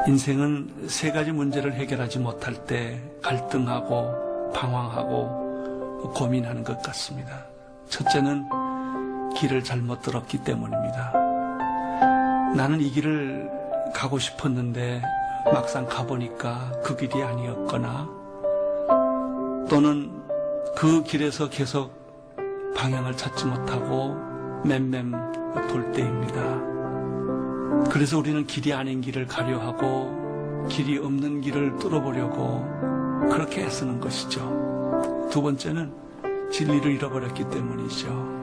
인생은 세 가지 문제를 해결하지 못할 때 갈등하고 방황하고 고민하는 것 같습니다. 첫째는 길을 잘못 들었기 때문입니다. 나는 이 길을 가고 싶었는데 막상 가보니까 그 길이 아니었거나, 또는 그 길에서 계속 방향을 찾지 못하고 맴맴 돌 때입니다. 그래서 우리는 길이 아닌 길을 가려 하고 길이 없는 길을 뚫어보려고 그렇게 애쓰는 것이죠. 두 번째는 진리를 잃어버렸기 때문이죠.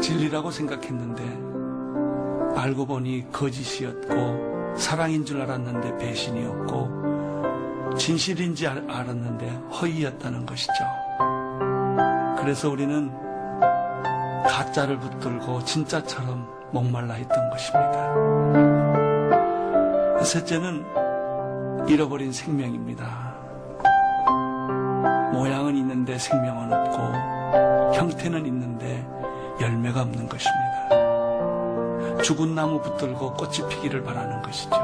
진리라고 생각했는데 알고 보니 거짓이었고, 사랑인 줄 알았는데 배신이었고, 진실인지 알았는데 허위였다는 것이죠. 그래서 우리는 가짜를 붙들고 진짜처럼 목말라 있던 것입니다. 셋째는 잃어버린 생명입니다. 모양은 있는데 생명은 없고, 형태는 있는데 열매가 없는 것입니다. 죽은 나무 붙들고 꽃이 피기를 바라는 것이죠.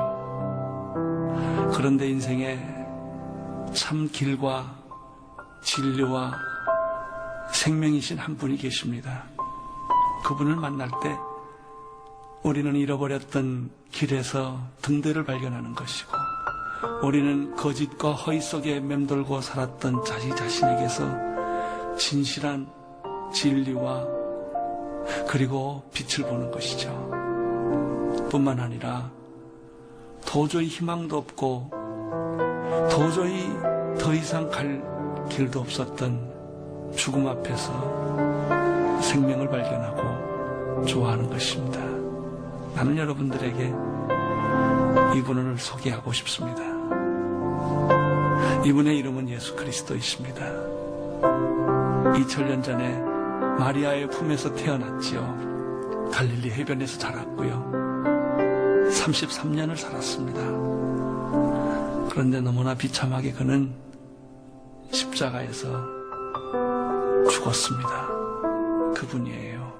그런데 인생에 참 길과 진리와 생명이신 한 분이 계십니다. 그분을 만날 때 우리는 잃어버렸던 길에서 등대를 발견하는 것이고, 우리는 거짓과 허위 속에 맴돌고 살았던 자기 자신에게서 진실한 진리와 그리고 빛을 보는 것이죠. 뿐만 아니라 도저히 희망도 없고 도저히 더 이상 갈 길도 없었던 죽음 앞에서 생명을 발견하고 좋아하는 것입니다. 나는 여러분들에게 이분을 소개하고 싶습니다. 이분의 이름은 예수 그리스도이십니다. 2000년 전에 마리아의 품에서 태어났지요. 갈릴리 해변에서 자랐고요. 33년을 살았습니다. 그런데 너무나 비참하게 그는 십자가에서 죽었습니다. 그분이에요.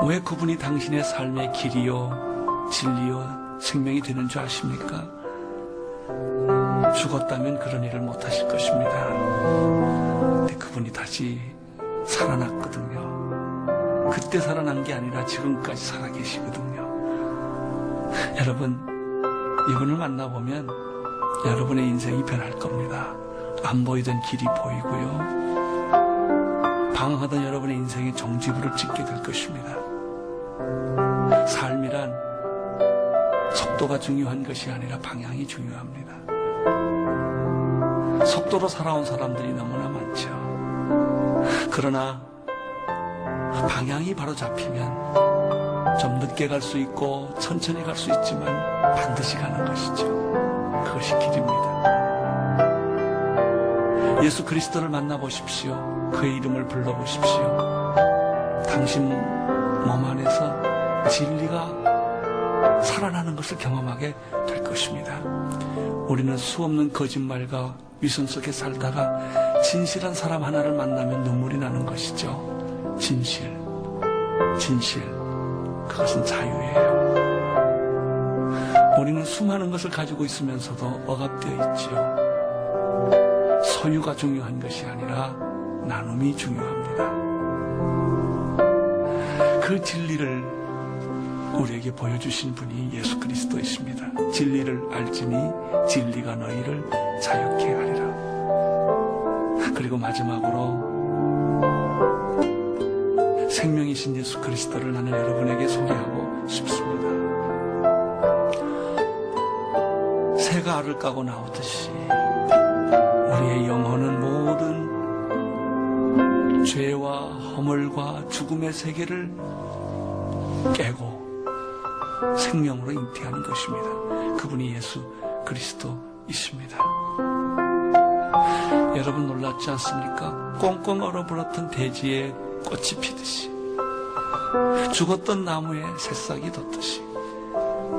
왜 그분이 당신의 삶의 길이요 진리요 생명이 되는 줄 아십니까? 죽었다면 그런 일을 못하실 것입니다. 근데 그분이 다시 살아났거든요. 그때 살아난 게 아니라 지금까지 살아계시거든요. 여러분, 이분을 만나보면 여러분의 인생이 변할 겁니다. 안 보이던 길이 보이고요. 방황하던 여러분의 인생의 종지부를 찍게 될 것입니다. 삶이란 속도가 중요한 것이 아니라 방향이 중요합니다. 속도로 살아온 사람들이 너무나 많죠. 그러나 방향이 바로 잡히면 좀 늦게 갈 수 있고 천천히 갈 수 있지만 반드시 가는 것이죠. 그것이 길입니다. 예수 그리스도를 만나보십시오. 그의 이름을 불러보십시오. 당신 몸 안에서 진리가 살아나는 것을 경험하게 될 것입니다. 우리는 수없는 거짓말과 위선 속에 살다가 진실한 사람 하나를 만나면 눈물이 나는 것이죠. 진실. 그것은 자유예요. 우리는 수많은 것을 가지고 있으면서도 억압되어 있지요. 소유가 중요한 것이 아니라 나눔이 중요합니다. 그 진리를 우리에게 보여주신 분이 예수 그리스도이십니다. 진리를 알지니 진리가 너희를 자유케 하리라. 그리고 마지막으로 생명이신 예수 그리스도를 나는 여러분에게 소개하고 싶습니다. 새가 알을 까고 나오듯이 우리의 영혼은 모든 죄와 허물과 죽음의 세계를 깨고 생명으로 잉태하는 것입니다. 그분이 예수 그리스도이십니다. 여러분 놀랍지 않습니까? 꽁꽁 얼어버렸던 대지에 꽃이 피듯이, 죽었던 나무에 새싹이 돋듯이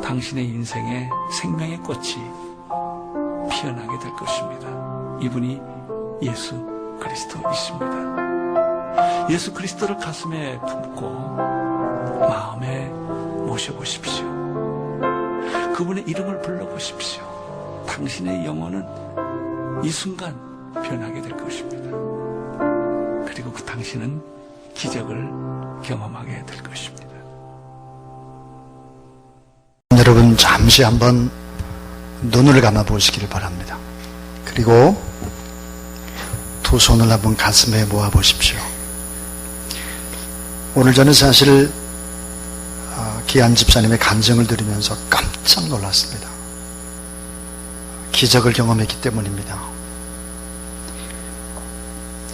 당신의 인생에 생명의 꽃이 피어나게 될 것입니다. 이분이 예수 그리스도이십니다. 예수 그리스도를 가슴에 품고 마음에 모셔보십시오. 그분의 이름을 불러보십시오. 당신의 영혼은 이 순간 변하게 될 것입니다. 그리고 그 당신은 기적을 경험하게 될 것입니다. 여러분 잠시 한번 눈을 감아 보시기를 바랍니다. 그리고 두 손을 한번 가슴에 모아 보십시오. 오늘 저는 사실 기한 집사님의 간증을 들으면서 깜짝 놀랐습니다. 기적을 경험했기 때문입니다.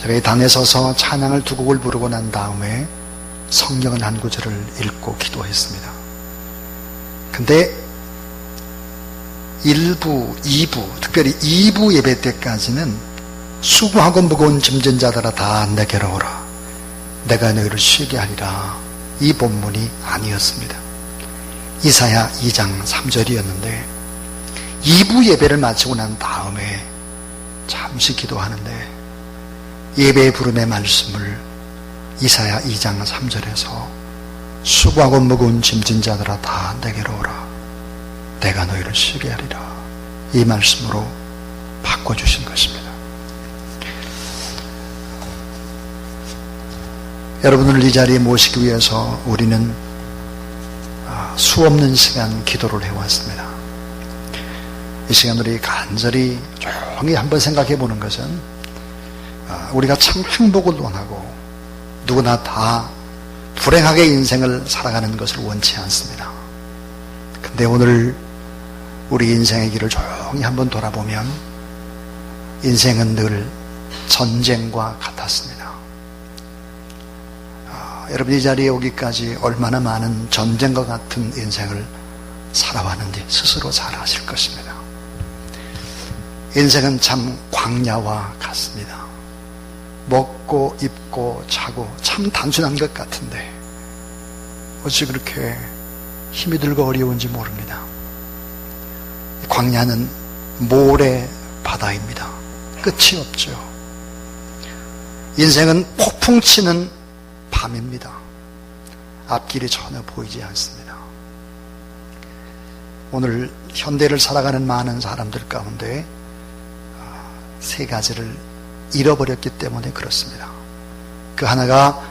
제가 이 단에 서서 찬양을 두 곡을 부르고 난 다음에 성경은 한 구절을 읽고 기도했습니다. 근데 1부, 2부, 특별히 2부 예배 때까지는 수고하고 무거운 짐진 자들아 다 내게로 오라. 내가 너희를 쉬게 하리라. 이 본문이 아니었습니다. 이사야 2장 3절이었는데 2부 예배를 마치고 난 다음에 잠시 기도하는데 예배의 부름의 말씀을 이사야 2장 3절에서 수고하고 무거운 짐진 자들아 다 내게로 오라. 내가 너희를 쉬게 하리라. 이 말씀으로 바꿔주신 것입니다. 여러분을 이 자리에 모시기 위해서 우리는 수없는 시간 기도를 해왔습니다. 이 시간 우리 간절히 조용히 한번 생각해 보는 것은 우리가 참 행복을 원하고 누구나 다 불행하게 인생을 살아가는 것을 원치 않습니다. 근데 오늘 우리 인생의 길을 조용히 한번 돌아보면 인생은 늘 전쟁과 같았습니다. 여러분 이 자리에 오기까지 얼마나 많은 전쟁과 같은 인생을 살아왔는지 스스로 잘 아실 것입니다. 인생은 참 광야와 같습니다. 먹고 입고 자고 참 단순한 것 같은데 어찌 그렇게 힘이 들고 어려운지 모릅니다. 광야는 모래 바다입니다. 끝이 없죠. 인생은 폭풍 치는 밤입니다. 앞길이 전혀 보이지 않습니다. 오늘 현대를 살아가는 많은 사람들 가운데 세 가지를 잃어버렸기 때문에 그렇습니다. 그 하나가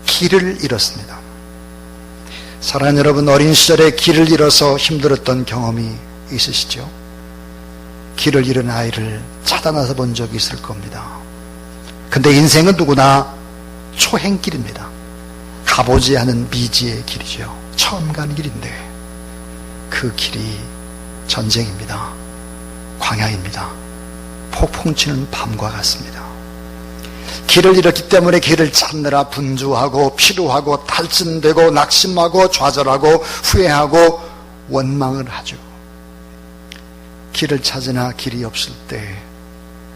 길을 잃었습니다. 사랑하는 여러분, 어린 시절에 길을 잃어서 힘들었던 경험이 있으시죠? 길을 잃은 아이를 찾아나서 본 적이 있을 겁니다. 근데 인생은 누구나 초행길입니다. 가보지 않은 미지의 길이죠. 처음 가는 길인데 그 길이 전쟁입니다. 광야입니다. 폭풍 치는 밤과 같습니다. 길을 잃었기 때문에 길을 찾느라 분주하고 피로하고 탈진되고 낙심하고 좌절하고 후회하고 원망을 하죠. 길을 찾으나 길이 없을 때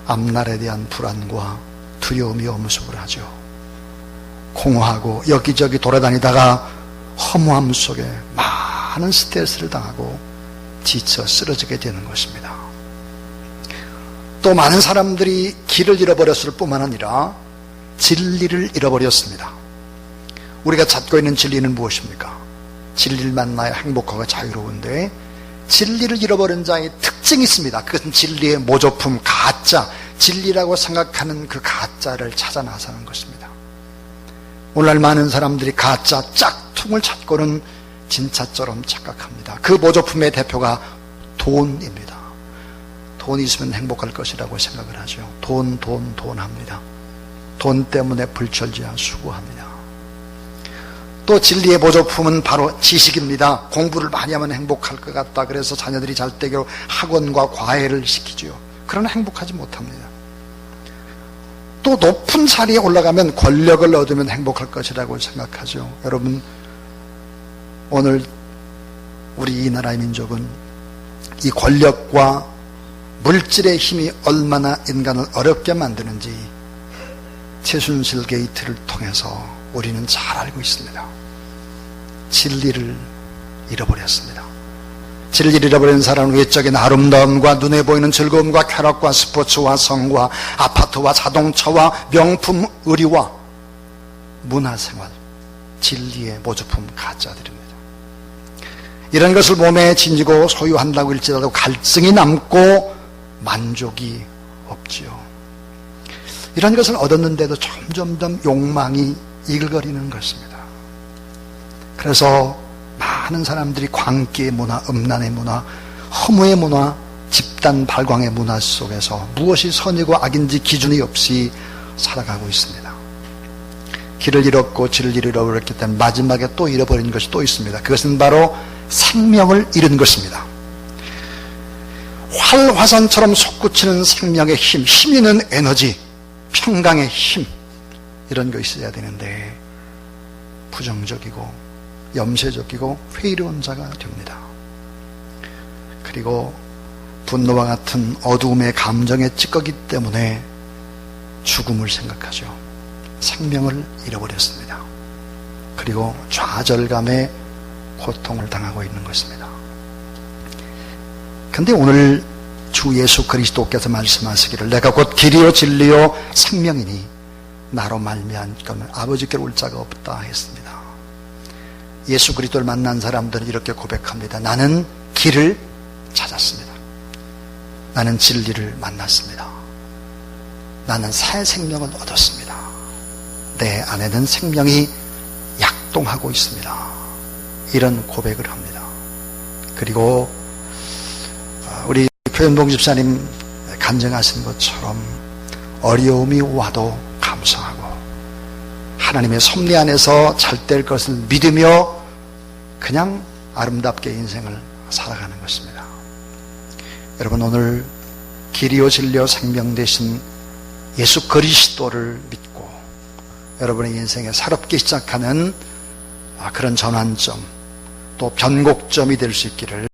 앞날에 대한 불안과 두려움이 엄습을 하죠. 공허하고 여기저기 돌아다니다가 허무함 속에 많은 스트레스를 당하고 지쳐 쓰러지게 되는 것입니다. 또 많은 사람들이 길을 잃어버렸을 뿐만 아니라 진리를 잃어버렸습니다. 우리가 찾고 있는 진리는 무엇입니까? 진리를 만나야 행복하고 자유로운데 진리를 잃어버린 자의 특징이 있습니다. 그것은 진리의 모조품, 가짜, 진리라고 생각하는 그 가짜를 찾아 나서는 것입니다. 오늘날 많은 사람들이 가짜 짝퉁을 찾고는 진짜처럼 착각합니다. 그 모조품의 대표가 돈입니다. 돈이 있으면 행복할 것이라고 생각을 하죠. 돈 합니다. 돈 때문에 불철주야 수고합니다. 또 진리의 모조품은 바로 지식입니다. 공부를 많이 하면 행복할 것 같다. 그래서 자녀들이 잘 되게 학원과 과외를 시키죠. 그러나 행복하지 못합니다. 또 높은 자리에 올라가면 권력을 얻으면 행복할 것이라고 생각하죠. 여러분, 오늘 우리 이 나라의 민족은 이 권력과 물질의 힘이 얼마나 인간을 어렵게 만드는지 최순실 게이트를 통해서 우리는 잘 알고 있습니다. 진리를 잃어버렸습니다. 진리를 잃어버린 사람은 외적인 아름다움과 눈에 보이는 즐거움과 쾌락과 스포츠와 성과 아파트와 자동차와 명품 의류와 문화생활, 진리의 모조품 가짜들입니다. 이런 것을 몸에 지니고 소유한다고 할지라도 갈증이 남고 만족이 없지요. 이런 것을 얻었는데도 점점점 욕망이 이글거리는 것입니다. 그래서 많은 사람들이 광기의 문화, 음란의 문화, 허무의 문화, 집단 발광의 문화 속에서 무엇이 선이고 악인지 기준이 없이 살아가고 있습니다. 길을 잃었고 질을 잃어버렸기 때문에 마지막에 또 잃어버린 것이 또 있습니다. 그것은 바로 생명을 잃은 것입니다. 활화산처럼 솟구치는 생명의 힘, 힘 있는 에너지, 평강의 힘, 이런 거 있어야 되는데 부정적이고 염세적이고 회의로운 자가 됩니다. 그리고 분노와 같은 어두움의 감정에 찌꺼기 때문에 죽음을 생각하죠. 생명을 잃어버렸습니다. 그리고 좌절감에 고통을 당하고 있는 것입니다. 근데 오늘 주 예수 그리스도께서 말씀하시기를 내가 곧 길이요 진리요 생명이니 나로 말미암고는 아버지께로 올 자가 없다 했습니다. 예수 그리스도를 만난 사람들은 이렇게 고백합니다. 나는 길을 찾았습니다. 나는 진리를 만났습니다. 나는 새 생명을 얻었습니다. 내 안에는 생명이 약동하고 있습니다. 이런 고백을 합니다. 그리고 우리 표현봉 집사님 간증하신 것처럼 어려움이 와도 감사하고 하나님의 섭리 안에서 잘 될 것을 믿으며 그냥 아름답게 인생을 살아가는 것입니다. 여러분, 오늘 길이요 진리요 생명 되신 예수 그리스도를 믿고 여러분의 인생에 새롭게 시작하는 그런 전환점 또 변곡점이 될 수 있기를